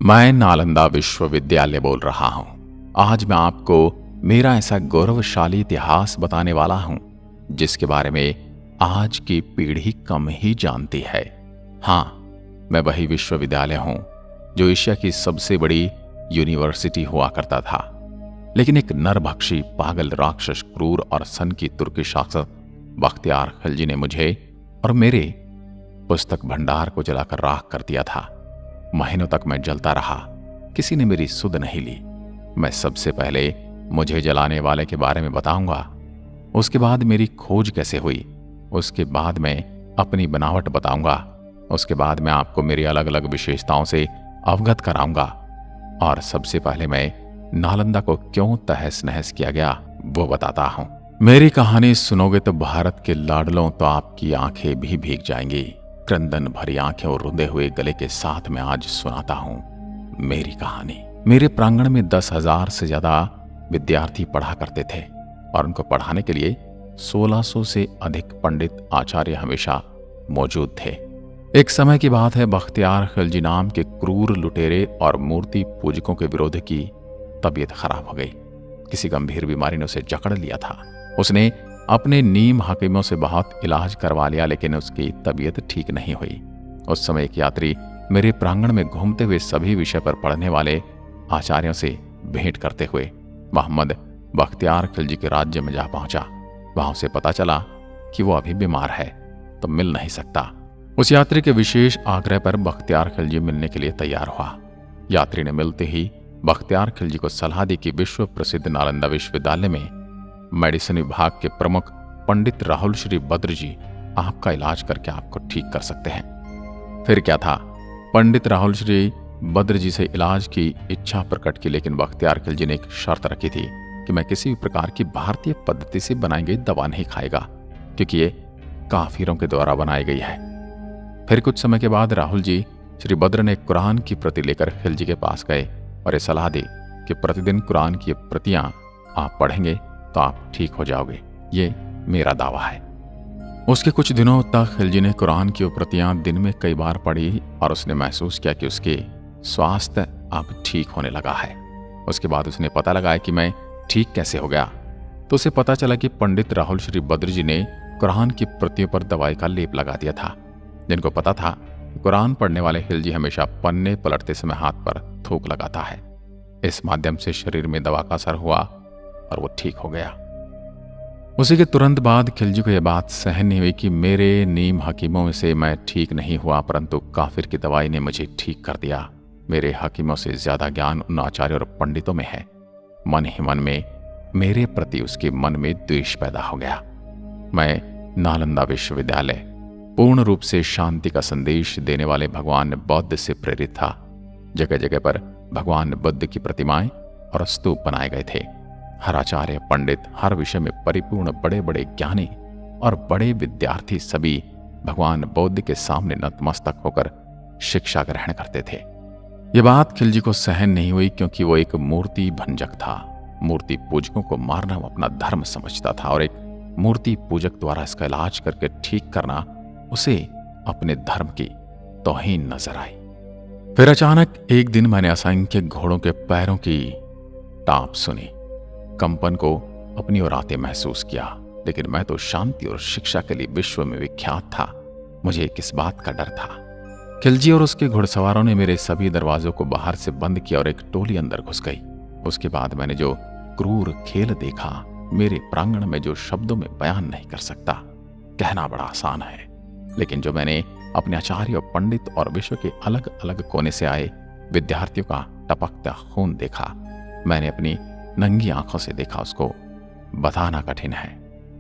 मैं नालंदा विश्वविद्यालय बोल रहा हूं। आज मैं आपको मेरा ऐसा गौरवशाली इतिहास बताने वाला हूं जिसके बारे में आज की पीढ़ी कम ही जानती है। हां, मैं वही विश्वविद्यालय हूं जो एशिया की सबसे बड़ी यूनिवर्सिटी हुआ करता था। लेकिन एक नरभक्षी, पागल, राक्षस, क्रूर और सन की तुर्की शासक बख्तियार खिलजी ने मुझे और मेरे पुस्तक भंडार को जलाकर राख कर दिया था। महीनों तक मैं जलता रहा, किसी ने मेरी सुध नहीं ली। मैं सबसे पहले मुझे जलाने वाले के बारे में बताऊंगा, उसके बाद मेरी खोज कैसे हुई, उसके बाद मैं अपनी बनावट बताऊंगा, उसके बाद मैं आपको मेरी अलग अलग विशेषताओं से अवगत कराऊंगा, और सबसे पहले मैं नालंदा को क्यों तहस नहस किया गया वो बताता हूं। मेरी कहानी सुनोगे तो भारत के लाडलों, तो आपकी आंखें भी भीग जाएंगी। क्रंदन भरी आंखें और रुंधे हुए गले के साथ मैं आज सुनाता हूं मेरी कहानी। मेरे प्रांगण में 10,000 से ज्यादा विद्यार्थी पढ़ा करते थे और उनको पढ़ाने के लिए 1600 से अधिक पंडित आचार्य हमेशा मौजूद थे। एक समय की बात है, बख्तियार खिलजी नाम के क्रूर लुटेरे और मूर्ति पूजकों के विरोध की तबीयत खराब हो गई। किसी गंभीर बीमारी ने उसे जकड़ लिया था। उसने अपने नीम हकीमों से बहुत इलाज करवा लिया, लेकिन उसकी तबीयत ठीक नहीं हुई। उस समय एक यात्री मेरे प्रांगण में घूमते हुए सभी विषय पर पढ़ने वाले आचार्यों से भेंट करते हुए मोहम्मद बख्तियार खिलजी के राज्य में जा पहुंचा। वहां उसे पता चला कि वो अभी बीमार है तो मिल नहीं सकता। उस यात्री के विशेष आग्रह पर बख्तियार खिलजी मिलने के लिए तैयार हुआ। यात्री ने मिलते ही बख्तियार खिलजी को सलाह दी कि विश्व प्रसिद्ध नालंदा विश्वविद्यालय में मेडिसिन विभाग के प्रमुख पंडित राहुल श्री बद्र जी आपका इलाज करके आपको ठीक कर सकते हैं। फिर क्या था, पंडित राहुल श्री बद्र जी से इलाज की इच्छा प्रकट की, लेकिन बख्तियार खिलजी ने एक शर्त रखी थी कि मैं किसी भी प्रकार की भारतीय पद्धति से बनाई गई दवा नहीं खाएगा, क्योंकि ये काफिरों के द्वारा बनाई गई है। फिर कुछ समय के बाद राहुल जी श्री बद्र ने कुरान की प्रति लेकर खिलजी के पास गए और ये सलाह दी कि प्रतिदिन कुरान की प्रतियां आप पढ़ेंगे तो आप ठीक हो जाओगे, ये मेरा दावा है। उसके कुछ दिनों तक खिलजी ने कुरान की प्रतियां दिन में कई बार पढ़ी और उसने महसूस किया कि उसके स्वास्थ्य अब ठीक होने लगा है। उसके बाद उसने पता लगाया कि मैं ठीक कैसे हो गया, तो उसे पता चला कि पंडित राहुल श्री बद्र जी ने कुरान की प्रतियों पर दवाई का लेप लगा दिया था। जिनको पता था कुरान पढ़ने वाले खिलजी हमेशा पन्ने पलटते समय हाथ पर थूक लगाता है, इस माध्यम से शरीर में दवा का असर हुआ और वो ठीक हो गया। उसी के तुरंत बाद खिलजी को यह बात सहन नहीं हुई कि मेरे नीम हकीमों से मैं ठीक नहीं हुआ, परंतु काफिर की दवाई ने मुझे ठीक कर दिया। मेरे हकीमों से ज्यादा ज्ञान उन आचार्यों और पंडितों में है। मन ही मन में मेरे प्रति उसके मन में द्वेष पैदा हो गया। मैं नालंदा विश्वविद्यालय पूर्ण रूप से शांति का संदेश देने वाले भगवान बौद्ध से प्रेरित था। जगह जगह पर भगवान बुद्ध की प्रतिमाएं और स्तूप बनाए गए थे। हर आचार्य, पंडित, हर विषय में परिपूर्ण बड़े बड़े ज्ञानी और बड़े विद्यार्थी सभी भगवान बुद्ध के सामने नतमस्तक होकर शिक्षा ग्रहण करते थे। ये बात खिलजी को सहन नहीं हुई, क्योंकि वो एक मूर्ति भंजक था। मूर्ति पूजकों को मारना वो अपना धर्म समझता था और एक मूर्ति पूजक द्वारा इसका इलाज करके ठीक करना उसे अपने धर्म की तौहीन नजर आई। फिर अचानक एक दिन मैंने असंख्य घोड़ों के पैरों की टाप सुनी, कंपन को अपनी ओर आते महसूस किया। लेकिन मैं तो शांति और शिक्षा के लिए विश्व में विख्यात था, मुझे किस बात का डर था। खिलजी और उसके घुड़सवारों ने मेरे सभी दरवाजों को बाहर से बंद किया और एक टोली अंदर घुस गई। उसके बाद मैंने जो क्रूर खेल देखा, मेरे प्रांगण में जो शब्दों में बयान नहीं कर सकता। कहना बड़ा आसान है, लेकिन जो मैंने अपने आचार्य, पंडित और विश्व के अलग अलग कोने से आए विद्यार्थियों का टपकता खून देखा, मैंने अपनी नंगी आंखों से देखा, उसको बताना कठिन है।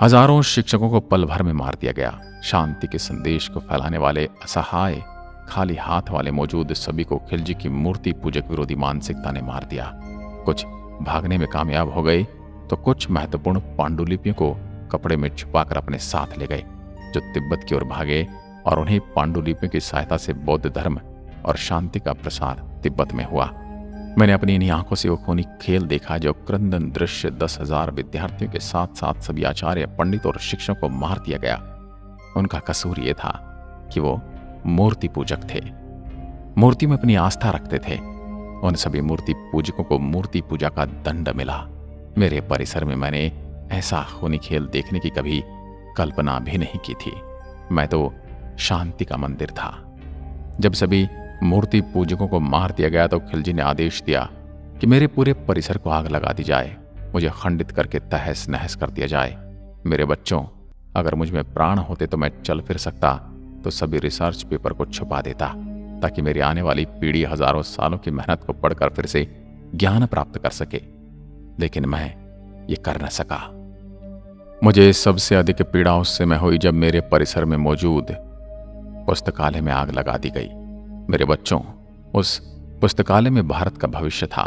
हजारों शिक्षकों को पल भर में मार दिया गया। शांति के संदेश को फैलाने वाले असहाय खाली हाथ वाले मौजूद सभी को खिलजी की मूर्ति पूजक विरोधी मानसिकता ने मार दिया। कुछ भागने में कामयाब हो गए तो कुछ महत्वपूर्ण पांडुलिपियों को कपड़े में छुपाकर अपने साथ ले गए, जो तिब्बत की ओर भागे, और उन्हीं पांडुलिपियों की सहायता से बौद्ध धर्म और शांति का प्रसार तिब्बत में हुआ। मैंने अपनी इन्हीं आंखों से वो खूनी खेल देखा, जो क्रंदन दृश्य 10,000 विद्यार्थियों के साथ साथ सभी आचार्य, पंडित और शिक्षकों को मार दिया गया। उनका कसूर ये था कि वो मूर्ति पूजक थे, मूर्ति में अपनी आस्था रखते थे। उन सभी मूर्ति पूजकों को मूर्ति पूजा का दंड मिला। मेरे परिसर में मैंने ऐसा खूनी खेल देखने की कभी कल्पना भी नहीं की थी। मैं तो शांति का मंदिर था। जब सभी मूर्ति पूजकों को मार दिया गया तो खिलजी ने आदेश दिया कि मेरे पूरे परिसर को आग लगा दी जाए, मुझे खंडित करके तहस नहस कर दिया जाए। मेरे बच्चों, अगर मुझ में प्राण होते तो मैं चल फिर सकता तो सभी रिसर्च पेपर को छुपा देता, ताकि मेरी आने वाली पीढ़ी हजारों सालों की मेहनत को पढ़कर फिर से ज्ञान प्राप्त कर सके। लेकिन मैं ये कर न सका। मुझे सबसे अधिक पीड़ा उस समय हुई जब मेरे परिसर में मौजूद पुस्तकालय में आग लगा दी गई। मेरे बच्चों, उस पुस्तकालय में भारत का भविष्य था।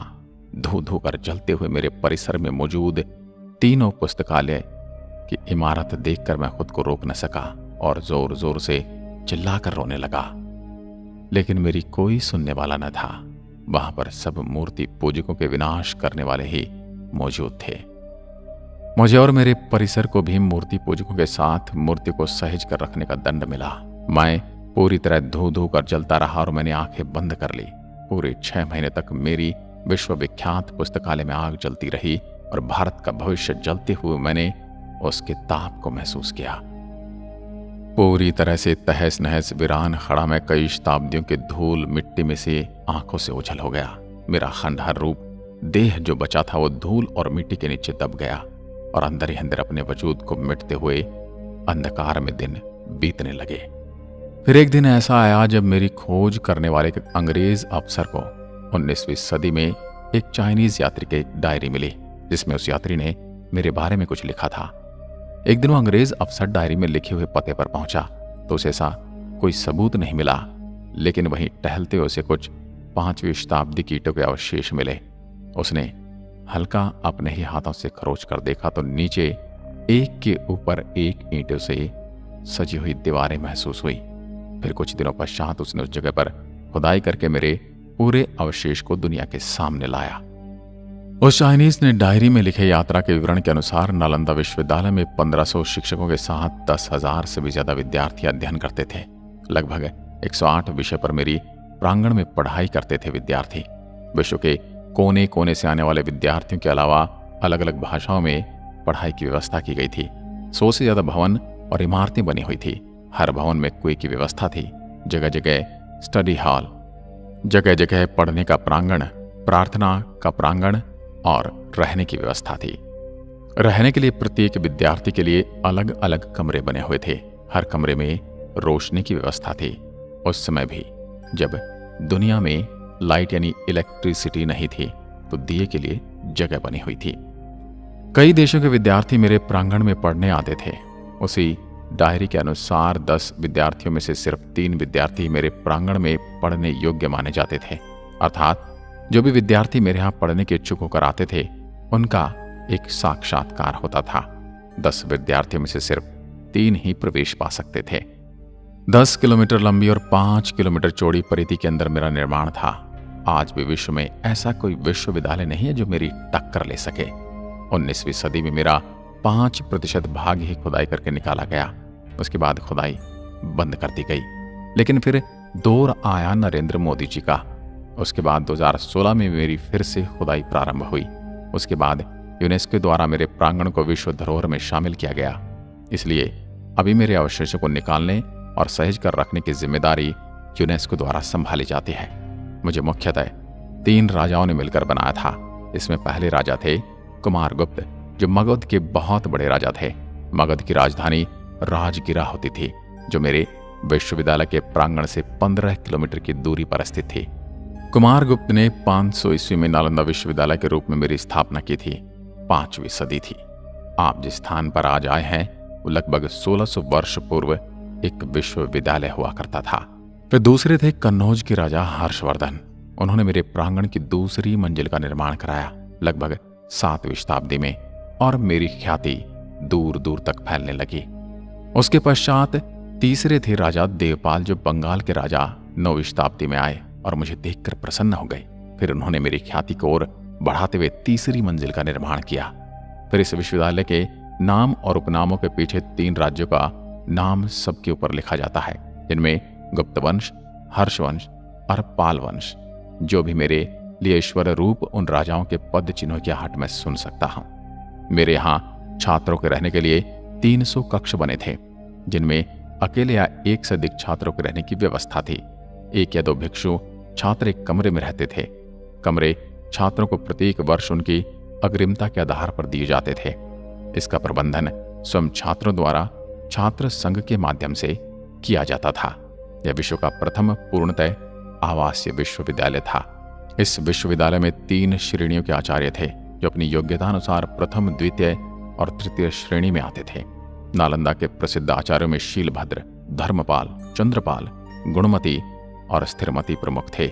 धू धू कर जलते हुए मेरे परिसर में मौजूद तीनों पुस्तकालय की इमारत देखकर मैं खुद को रोक न सका और जोर जोर से चिल्लाकर रोने लगा। लेकिन मेरी कोई सुनने वाला न था। वहां पर सब मूर्ति पूजकों के विनाश करने वाले ही मौजूद थे। मुझे और मेरे परिसर को भी मूर्ति पूजकों के साथ मूर्ति को सहेज कर रखने का दंड मिला। मैं पूरी तरह धू धू कर जलता रहा और मैंने आंखें बंद कर ली। पूरे 6 महीने तक मेरी विश्वविख्यात पुस्तकालय में आग जलती रही और भारत का भविष्य जलते हुए मैंने उसके ताप को महसूस किया। पूरी तरह से तहस नहस वीरान खड़ा मैं कई शताब्दियों के धूल मिट्टी में से आंखों से ओझल हो गया। मेरा खंडहर रूप देह जो बचा था वो धूल और मिट्टी के नीचे दब गया और अंदर ही अंदर अपने वजूद को मिटते हुए अंधकार में दिन बीतने लगे। फिर एक दिन ऐसा आया जब मेरी खोज करने वाले एक अंग्रेज अफसर को 19वीं सदी में एक चाइनीज यात्री की डायरी मिली, जिसमें उस यात्री ने मेरे बारे में कुछ लिखा था। एक दिन वो अंग्रेज अफसर डायरी में लिखे हुए पते पर पहुंचा तो उसे ऐसा कोई सबूत नहीं मिला, लेकिन वहीं टहलते हुए उसे कुछ 5वीं शताब्दी की ईंटों के अवशेष मिले। उसने हल्का अपने ही हाथों से खरोच कर देखा तो नीचे एक के ऊपर एक ईंटों से सजी हुई दीवारें महसूस हुई। फिर कुछ दिनों पश्चात उसने उस जगह पर खुदाई करके मेरे पूरे अवशेष को दुनिया के सामने लाया। उस चाइनीज ने डायरी में लिखे यात्रा के विवरण के अनुसार नालंदा विश्वविद्यालय में 1500 शिक्षकों के साथ 10,000 से भी ज्यादा विद्यार्थी अध्ययन करते थे। लगभग 108 विषय पर मेरी प्रांगण में पढ़ाई करते थे विद्यार्थी। विश्व के कोने कोने से आने वाले विद्यार्थियों के अलावा अलग अलग भाषाओं में पढ़ाई की व्यवस्था की गई थी। 100 से ज्यादा भवन और इमारतें बनी हुई थी। हर भवन में कुएं की व्यवस्था थी। जगह जगह स्टडी हॉल, जगह जगह पढ़ने का प्रांगण, प्रार्थना का प्रांगण और रहने की व्यवस्था थी। रहने के लिए प्रत्येक विद्यार्थी के लिए अलग अलग कमरे बने हुए थे। हर कमरे में रोशनी की व्यवस्था थी। उस समय भी जब दुनिया में लाइट यानी इलेक्ट्रिसिटी नहीं थी तो दिए के लिए जगह बनी हुई थी। कई देशों के विद्यार्थी मेरे प्रांगण में पढ़ने आते थे। उसी डायरी के अनुसार 10 विद्यार्थियों में से सिर्फ 3 विद्यार्थी मेरे प्रांगण में पढ़ने योग्य माने जाते थे। अर्थात जो भी विद्यार्थी मेरे यहाँ पढ़ने के इच्छुक होकर आते थे उनका एक साक्षात्कार होता था। 10 विद्यार्थियों में से सिर्फ 3 ही प्रवेश पा सकते थे। 10 किलोमीटर लंबी और 5 किलोमीटर चौड़ी परिधि के अंदर मेरा निर्माण था। आज भी विश्व में ऐसा कोई विश्वविद्यालय नहीं है जो मेरी टक्कर ले सके। 19वीं सदी में मेरा 5% भाग ही खुदाई करके निकाला गया। उसके बाद खुदाई बंद कर दी गई। लेकिन फिर दौर आया नरेंद्र मोदी जी का। उसके बाद 2016 में मेरी फिर से खुदाई प्रारंभ हुई। उसके बाद यूनेस्को द्वारा मेरे प्रांगण को विश्व धरोहर में शामिल किया गया। इसलिए अभी मेरे अवशेषों को निकालने और सहेज कर रखने की जिम्मेदारी यूनेस्को द्वारा संभाली जाती है। मुझे मुख्यतः 3 राजाओं ने मिलकर बनाया था। इसमें पहले राजा थे कुमारगुप्त, जो मगध के बहुत बड़े राजा थे। मगध की राजधानी राजगिरा होती थी, जो मेरे विश्वविद्यालय के प्रांगण से 15 किलोमीटर की दूरी पर स्थित थी। कुमारगुप्त ने 500 ईस्वी में नालंदा विश्वविद्यालय के रूप में मेरी स्थापना की थी। 5वीं सदी थी। आप जिस स्थान पर आज आए हैं वो लगभग 1600 वर्ष पूर्व एक विश्वविद्यालय हुआ करता था। फिर दूसरे थे कन्नौज के राजा हर्षवर्धन। उन्होंने मेरे प्रांगण की दूसरी मंजिल का निर्माण कराया लगभग 7वीं शताब्दी में, और मेरी ख्याति दूर दूर तक फैलने लगी। उसके पश्चात तीसरे थे राजा देवपाल, जो बंगाल के राजा 9वीं शताब्दी में आए और मुझे देखकर प्रसन्न हो गए। फिर उन्होंने मेरी ख्याति को और बढ़ाते हुए तीसरी मंजिल का निर्माण किया। फिर इस विश्वविद्यालय के नाम और उपनामों के पीछे 3 राज्यों का नाम सबके ऊपर लिखा जाता है, जिनमें गुप्त वंश, हर्ष वंश और पाल वंश। जो भी मेरे लिए ईश्वर रूप उन राजाओं के पद चिन्हों की आहट में सुन सकता हूं। मेरे यहाँ छात्रों के रहने के लिए 300 कक्ष बने थे, जिनमें अकेले या एक से अधिक छात्रों के रहने की व्यवस्था थी। 1 या 2 भिक्षु छात्र एक कमरे में रहते थे। कमरे छात्रों को प्रत्येक वर्ष उनकी अग्रिमता के आधार पर दिए जाते थे। इसका प्रबंधन स्वयं छात्रों द्वारा छात्र संघ के माध्यम से किया जाता था। यह विश्व का प्रथम पूर्णतः आवासीय विश्वविद्यालय था। इस विश्वविद्यालय में 3 श्रेणियों के आचार्य थे, जो अपनी योग्यतानुसार प्रथम, द्वितीय और तृतीय श्रेणी में आते थे। नालंदा के प्रसिद्ध आचार्यों में शीलभद्र, धर्मपाल, चंद्रपाल, गुणमती और स्थिरमती प्रमुख थे।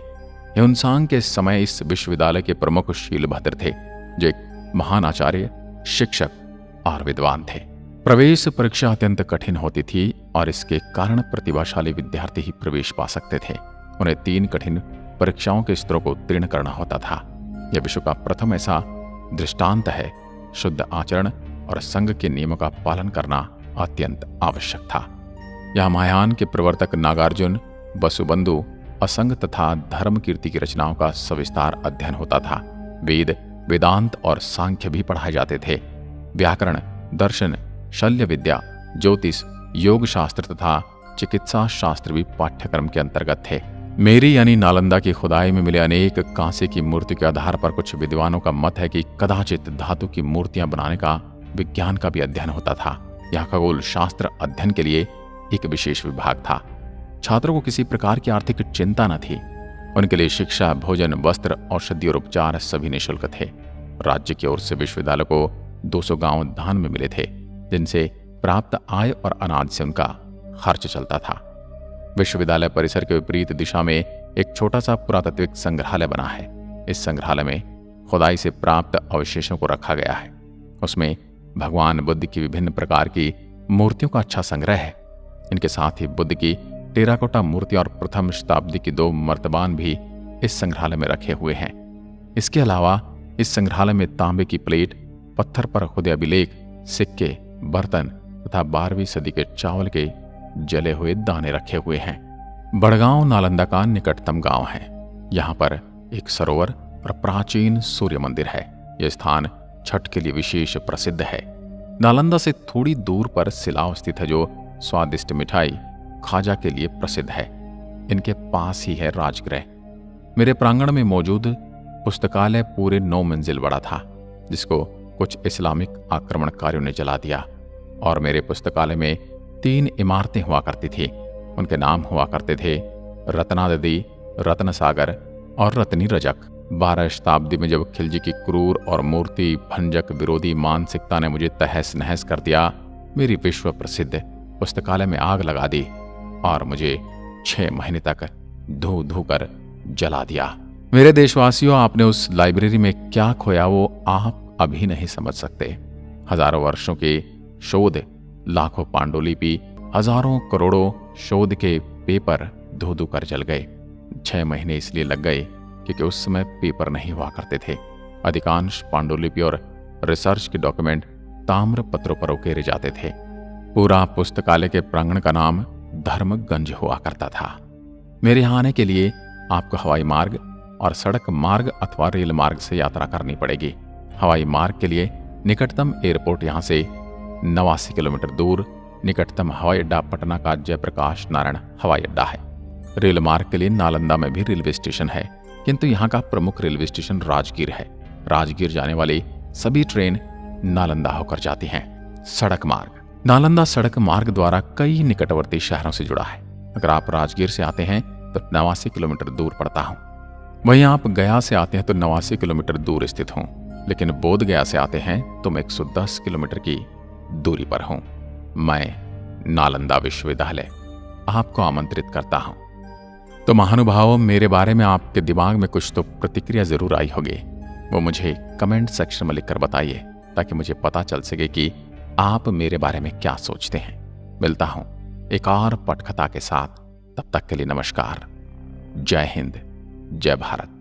ह्युनसांग के समय इस विश्वविद्यालय के प्रमुख शीलभद्र थे, जो एक महान आचार्य, शिक्षक और विद्वान थे। प्रवेश परीक्षा अत्यंत कठिन होती थी और इसके कारण प्रतिभाशाली विद्यार्थी ही प्रवेश पा सकते थे। उन्हें 3 कठिन परीक्षाओं के स्तरों को उत्तीर्ण करना होता था। यह विश्व का प्रथम ऐसा दृष्टांत है। शुद्ध आचरण और संघ के नियमों का पालन करना अत्यंत आवश्यक था। यह महायान के प्रवर्तक नागार्जुन, वसुबंधु, असंग तथा धर्म कीर्ति की रचनाओं का सविस्तार अध्ययन होता था। वेद, वेदांत और सांख्य भी पढ़ाए जाते थे। व्याकरण, दर्शन, शल्य विद्या, ज्योतिष, योग शास्त्र तथा चिकित्सा शास्त्र भी पाठ्यक्रम के अंतर्गत थे। मेरी यानी नालंदा की खुदाई में मिले अनेक कांसे की मूर्ति के आधार पर कुछ विद्वानों का मत है कि कदाचित धातु की मूर्तियां बनाने का विज्ञान का भी अध्ययन होता था। यह खगोल शास्त्र अध्ययन के लिए एक विशेष विभाग था। छात्रों को किसी प्रकार की आर्थिक चिंता न थी। उनके लिए शिक्षा, भोजन, वस्त्र, औषधि और उपचार सभी निःशुल्क थे। राज्य की ओर से विश्वविद्यालय को 200 गांव दान में मिले थे, जिनसे प्राप्त आय और अनाज से उनका खर्च चलता था। विश्वविद्यालय परिसर के विपरीत दिशा में एक छोटा सा पुरातात्विक संग्रहालय बना है। इस संग्रहालय में खुदाई से प्राप्त अवशेषों को रखा गया है। उसमें भगवान बुद्ध की विभिन्न प्रकार की मूर्तियों का अच्छा संग्रह है। इनके साथ ही बुद्ध की टेराकोटा मूर्ति और प्रथम शताब्दी की 2 मर्तबान भी इस संग्रहालय में रखे हुए हैं। इसके अलावा इस संग्रहालय में तांबे की प्लेट, पत्थर पर खुदे अभिलेख, सिक्के, बर्तन तथा 12वीं सदी के चावल के जले हुए दाने रखे हुए हैं। बड़गांव नालंदा का निकटतम गांव है। यहाँ पर एक सरोवर और प्राचीन सूर्य मंदिर है। यह स्थान छठ के लिए विशेष प्रसिद्ध है। नालंदा से थोड़ी दूर पर सिलाव स्थित है, जो स्वादिष्ट मिठाई खाजा के लिए प्रसिद्ध है। इनके पास ही है राजगृह। मेरे प्रांगण में मौजूद पुस्तकालय पूरे 9 मंजिल बड़ा था, जिसको कुछ इस्लामिक आक्रमणकारियों ने जला दिया। और मेरे पुस्तकालय में 3 इमारतें हुआ करती थी। उनके नाम हुआ करते थे रत्नादि, रत्न सागर और रत्नी रजक। 12 शताब्दी में जब खिलजी की क्रूर और मूर्ति भंजक विरोधी मानसिकता ने मुझे तहस नहस कर दिया, मेरी विश्व प्रसिद्ध पुस्तकालय में आग लगा दी और मुझे 6 महीने तक धू धू कर जला दिया। मेरे देशवासियों, आपने उस लाइब्रेरी में क्या खोया वो आप अभी नहीं समझ सकते। हजारों वर्षों के शोध, लाखों पांडुलिपि, हजारों करोड़ों शोध के पेपर धू धू कर जल गए। 6 महीने इसलिए लग गए क्योंकि उस समय पेपर नहीं हुआ करते थे। अधिकांश पांडुलिपि और रिसर्च के डॉक्यूमेंट ताम्र पत्रों पर उकेरे जाते थे। पूरा पुस्तकालय के प्रांगण का नाम धर्मगंज हुआ करता था। मेरे यहाँ आने के लिए आपको हवाई मार्ग और सड़क मार्ग अथवा रेल मार्ग से यात्रा करनी पड़ेगी। हवाई मार्ग के लिए निकटतम एयरपोर्ट यहाँ से 89 किलोमीटर दूर निकटतम हवाई अड्डा पटना का जयप्रकाश नारायण हवाई अड्डा है। रेल मार्ग के लिए नालंदा में भी रेलवे स्टेशन है, किंतु यहाँ का प्रमुख रेलवे स्टेशन राजगीर है। राजगीर जाने वाली सभी ट्रेन नालंदा होकर जाती हैं। सड़क मार्ग, नालंदा सड़क मार्ग द्वारा कई निकटवर्ती शहरों से जुड़ा है। अगर आप राजगीर से आते हैं तो 89 किलोमीटर दूर पड़ता हूँ। वहीं आप गया से आते हैं तो 89 किलोमीटर दूर स्थित हूँ, लेकिन बोध गया से आते हैं तो मैं 110 किलोमीटर की दूरी पर हूँ। मैं नालंदा विश्वविद्यालय आपको आमंत्रित करता हूँ। तो महानुभावों, मेरे बारे में आपके दिमाग में कुछ तो प्रतिक्रिया जरूर आई होगी। वो मुझे कमेंट सेक्शन में लिखकर बताइए, ताकि मुझे पता चल सके कि आप मेरे बारे में क्या सोचते हैं। मिलता हूं एक और पटकथा के साथ। तब तक के लिए नमस्कार। जय हिंद, जय भारत।